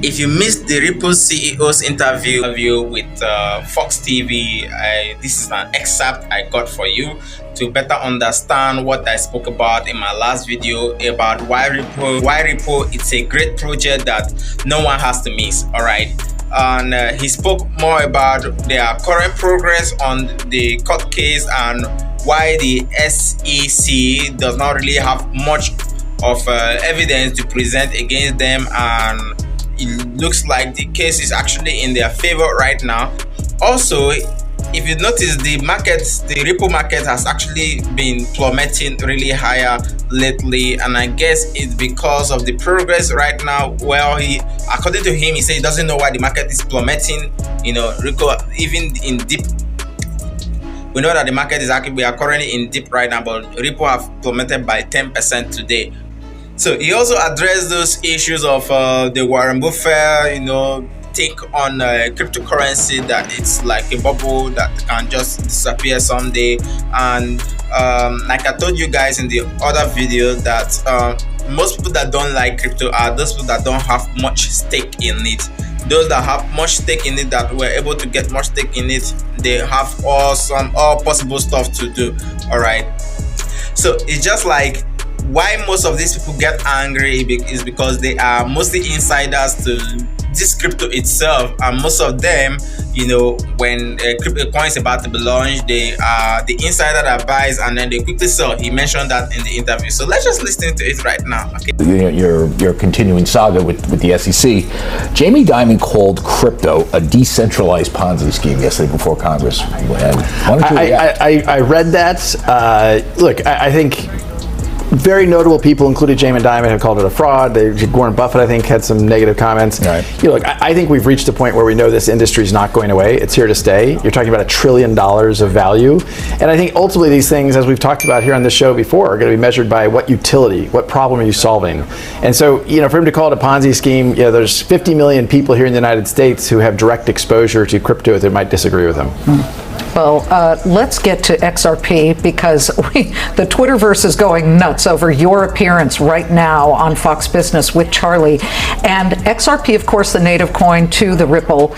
If you missed the Ripple CEO's interview with Fox TV, this is an excerpt I got for you to better understand what I spoke about in my last video about why Ripple it's a great project that no one has to miss. All right. And he spoke more about their current progress on the court case and why the SEC does not really have much of evidence to present against them, and it looks like the case is actually in their favor right now. Also, if you notice, the Ripple market has actually been plummeting really higher lately, and I guess it's because of the progress right now. Well, according to him, he said he doesn't know why the market is plummeting. You know, Ripple even in deep. We know that the market is actually, we are currently in dip right now, but Ripple have plummeted by 10% today. So he also addressed those issues of the Warren Buffett, take on cryptocurrency, that it's like a bubble that can just disappear someday. And like I told you guys in the other video, that most people that don't like crypto are those people that don't have much stake in it. Those that have much stake in it, that were able to get much stake in it, they have all possible stuff to do. All right. So it's just like, why most of these people get angry is because they are mostly insiders to this crypto itself, and most of them, when a crypto coin is about to be launched, they are the insider that buys and then they quickly sell. He mentioned that in the interview, so let's just listen to it right now. Okay. Your continuing saga with the SEC. Jamie Dimon called crypto a decentralized Ponzi scheme yesterday before Congress. I read that. Look, I think very notable people, including Jamie Dimon, have called it a fraud. Warren Buffett, I think, had some negative comments. Right. Look, I think we've reached a point where we know this industry is not going away. It's here to stay. You're talking about $1 trillion of value. And I think ultimately these things, as we've talked about here on this show before, are going to be measured by what utility, what problem are you solving. And so, for him to call it a Ponzi scheme, there's 50 million people here in the United States who have direct exposure to crypto that might disagree with him. Well, let's get to XRP, because the Twitterverse is going nuts over your appearance right now on Fox Business with Charlie. And XRP, of course, the native coin to the Ripple.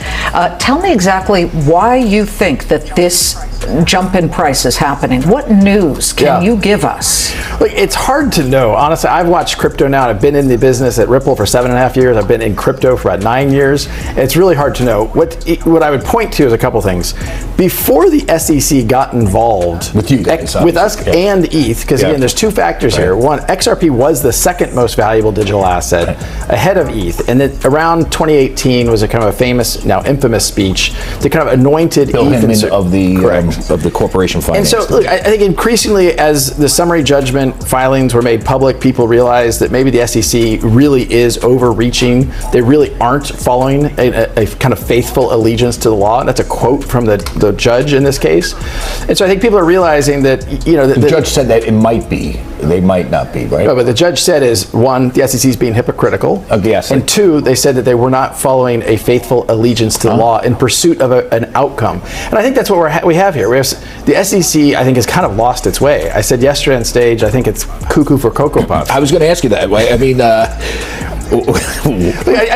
Tell me exactly why you think that this jump in price is happening. What news can you give us? Look, it's hard to know. Honestly, I've watched crypto now. I've been in the business at Ripple for 7.5 years. I've been in crypto for about 9 years. It's really hard to know. What I would point to is a couple things. Before the SEC got involved with you guys, with us and ETH, because again, there's two factors here. One, XRP was the second most valuable digital asset ahead of ETH, and then around 2018 was a kind of a famous, now infamous speech that kind of anointed Bill ETH of the corporation finance. And so, look, I think increasingly as the summary judgment filings were made public, people realized that maybe the SEC really is overreaching. They really aren't following a kind of faithful allegiance to the law. And that's a quote from the judge in this case. And so I think people are realizing that, the judge said that it might be, they might not be, right? No, but the judge said is, one, the SEC is being hypocritical. And two, they said that they were not following a faithful allegiance to the law in pursuit of an outcome. And I think that's what we have here. The SEC, I think, has kind of lost its way. I said yesterday on stage, I think it's cuckoo for Cocoa Puffs. I was going to ask you that. I mean, I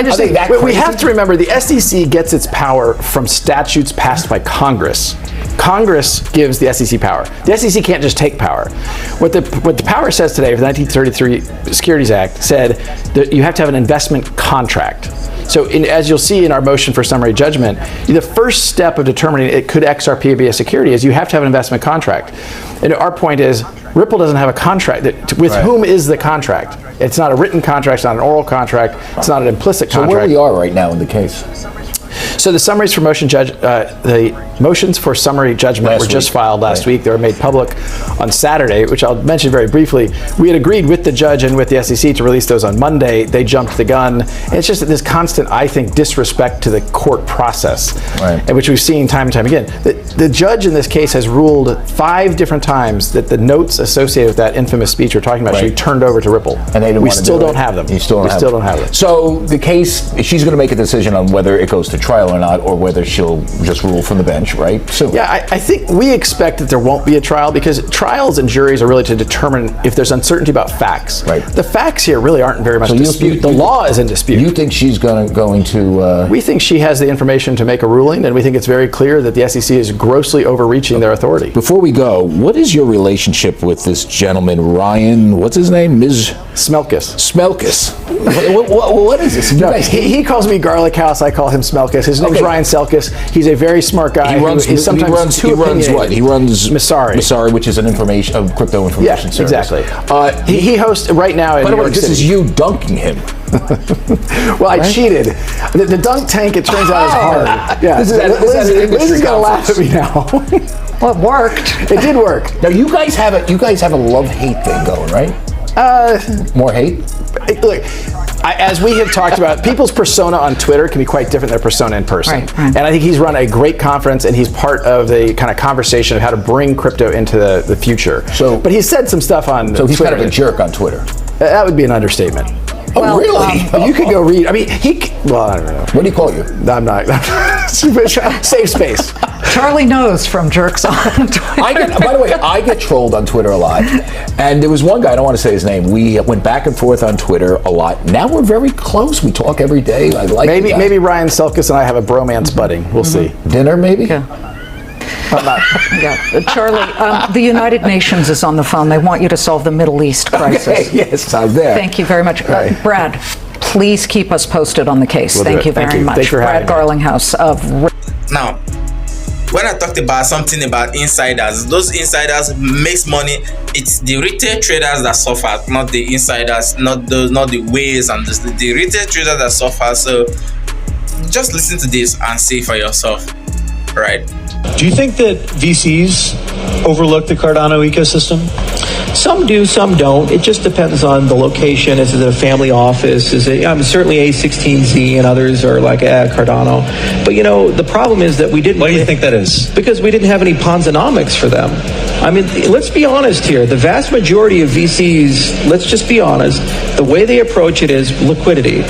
just think we have to remember the SEC gets its power from statutes passed by Congress. Congress gives the SEC power. The SEC can't just take power. What the power says today, the 1933 Securities Act, said that you have to have an investment contract. So as you'll see in our motion for summary judgment, the first step of determining could XRP be a security is you have to have an investment contract. And our point is, Ripple doesn't have a contract. With whom is the contract? It's not a written contract, it's not an oral contract, it's not an implicit contract. So where we are right now in the case? So the summaries for the motions for summary judgment were just filed last week. They were made public on Saturday, which I'll mention very briefly. We had agreed with the judge and with the SEC to release those on Monday. They jumped the gun. And it's just this constant, I think, disrespect to the court process, which we've seen time and time again. The judge in this case has ruled 5 different times that the notes associated with that infamous speech we're talking about should be turned over to Ripple. And we still don't have them. We still don't have them. So the case, she's going to make a decision on whether it goes to trial trial or not, or whether she'll just rule from the bench, right? So yeah, I think we expect that there won't be a trial, because trials and juries are really to determine if there's uncertainty about facts. Right. The facts here really aren't very much disputed. The law is in dispute. You think she's going to? We think she has the information to make a ruling, and we think it's very clear that the SEC is grossly overreaching their authority. Before we go, what is your relationship with this gentleman, Ryan? What's his name? Ms. 𝗦𝗫𝗓𝗏. What is this? No, he calls me Garlic House. I call him 𝗦𝗫𝗓. His name's Ryan 𝗦𝗫𝗓. He's a very smart guy. He runs what? He runs 𝗦𝗫𝗓𝗏, which is a crypto information service. Exactly. He hosts right now in By the New way, York this City. is you dunking him. Well, I cheated. The dunk tank, it turns out, is hard. Yeah. Liz is gonna laugh at me now. Well, it worked. It did work. Now you guys have a love-hate thing going, right? More hate? Look, as we have talked about, people's persona on Twitter can be quite different than their persona in person. Right. And I think he's run a great conference, and he's part of the kind of conversation of how to bring crypto into the future. But he's said some stuff on Twitter. So he's kind of a jerk on Twitter. That would be an understatement. Oh, really? You could go read. I mean, well, I don't know. What do you call you? I'm not. Safe space. Charlie knows from jerks on Twitter. By the way, I get trolled on Twitter a lot. And there was one guy, I don't want to say his name, we went back and forth on Twitter a lot. Now we're very close. We talk every day. I like maybe Ryan 𝗦𝗫𝗓𝗏 and I have a bromance budding. We'll see. Dinner, maybe? Yeah. Charlie, the United Nations is on the phone. They want you to solve the Middle East crisis. Okay, yes, I'm there. Thank you very much. Brad, please keep us posted on the case. Thank you very much. Thanks for having Brad Garlinghouse of... Now, when I talked about something about insiders, those insiders makes money. It's the retail traders that suffer, not the insiders, not the ways and the retail traders that suffer. So just listen to this and see for yourself, right? Do you think that VCs overlook the Cardano ecosystem? Some do, some don't. It just depends on the location. Is it a family office? Is it? Certainly A16Z and others are like Cardano. But the problem is that we didn't. Why do you think that is? Because we didn't have any Ponzonomics for them. I mean, let's be honest here. The vast majority of VCs, let's just be honest, the way they approach it is liquidity.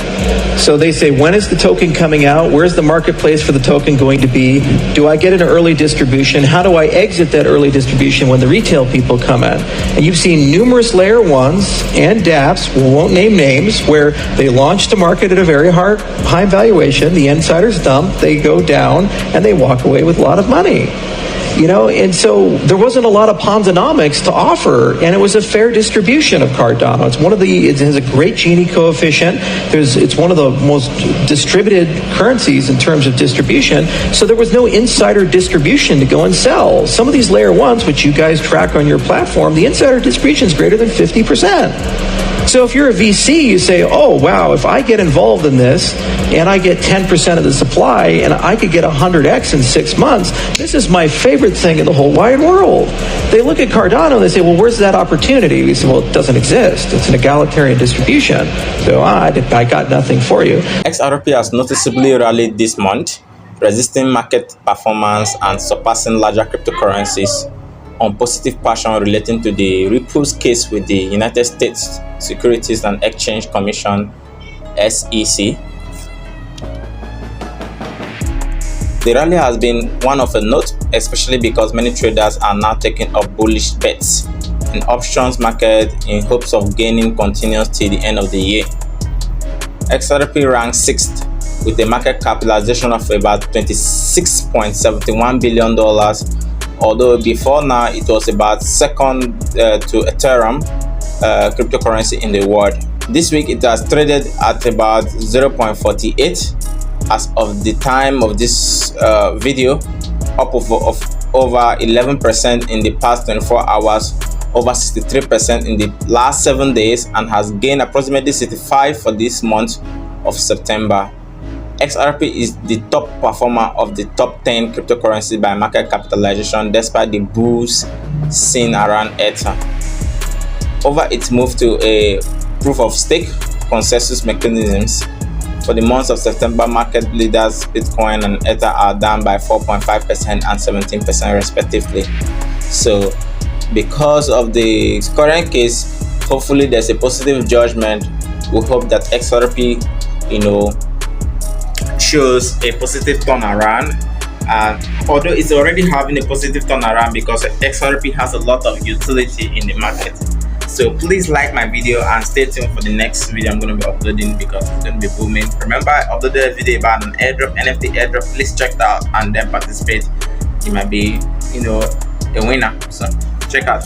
So they say, when is the token coming out? Where's the marketplace for the token going to be? Do I get an early distribution? How do I exit that early distribution when the retail people come in? And you've seen numerous layer ones and dApps, we won't name names, where they launch to market at a very high valuation. The insiders dump, they go down, and they walk away with a lot of money. And so there wasn't a lot of Ponzonomics to offer, and it was a fair distribution of Cardano. It has a great Gini coefficient. It's one of the most distributed currencies in terms of distribution. So there was no insider distribution to go and sell. Some of these layer ones, which you guys track on your platform, the insider distribution is greater than 50%. So if you're a VC, you say, oh, wow, if I get involved in this and I get 10% of the supply and I could get 100x in 6 months, this is my favorite thing in the whole wide world. They look at Cardano and they say, well, where's that opportunity? We say, well, it doesn't exist. It's an egalitarian distribution. So I got nothing for you. XRP has noticeably rallied this month, resisting market performance and surpassing larger cryptocurrencies on positive passion relating to the Ripple's case with the United States Securities and Exchange Commission, SEC. The rally has been one of a note, especially because many traders are now taking up bullish bets in options market in hopes of gaining continuous till the end of the year. XRP ranks 6th with a market capitalization of about $26.71 billion, although before now it was about second to Ethereum cryptocurrency in the world. This week it has traded at about 0.48 as of the time of this video, up of over 11% in the past 24 hours, over 63% in the last 7 days, and has gained approximately 65 for this month of September. XRP is the top performer of the top 10 cryptocurrencies by market capitalization, despite the bulls seen around Ether. Over its move to a proof of stake consensus mechanisms, for the months of September, market leaders Bitcoin and Ether are down by 4.5% and 17% respectively. So because of the current case, hopefully there's a positive judgment. We hope that XRP, shows a positive turnaround. Although it's already having a positive turnaround because XRP has a lot of utility in the market. So please like my video and stay tuned for the next video I'm going to be uploading because it's going to be booming. Remember, I uploaded a video about an airdrop, NFT airdrop. Please check it out and then participate. You might be, a winner. So check out.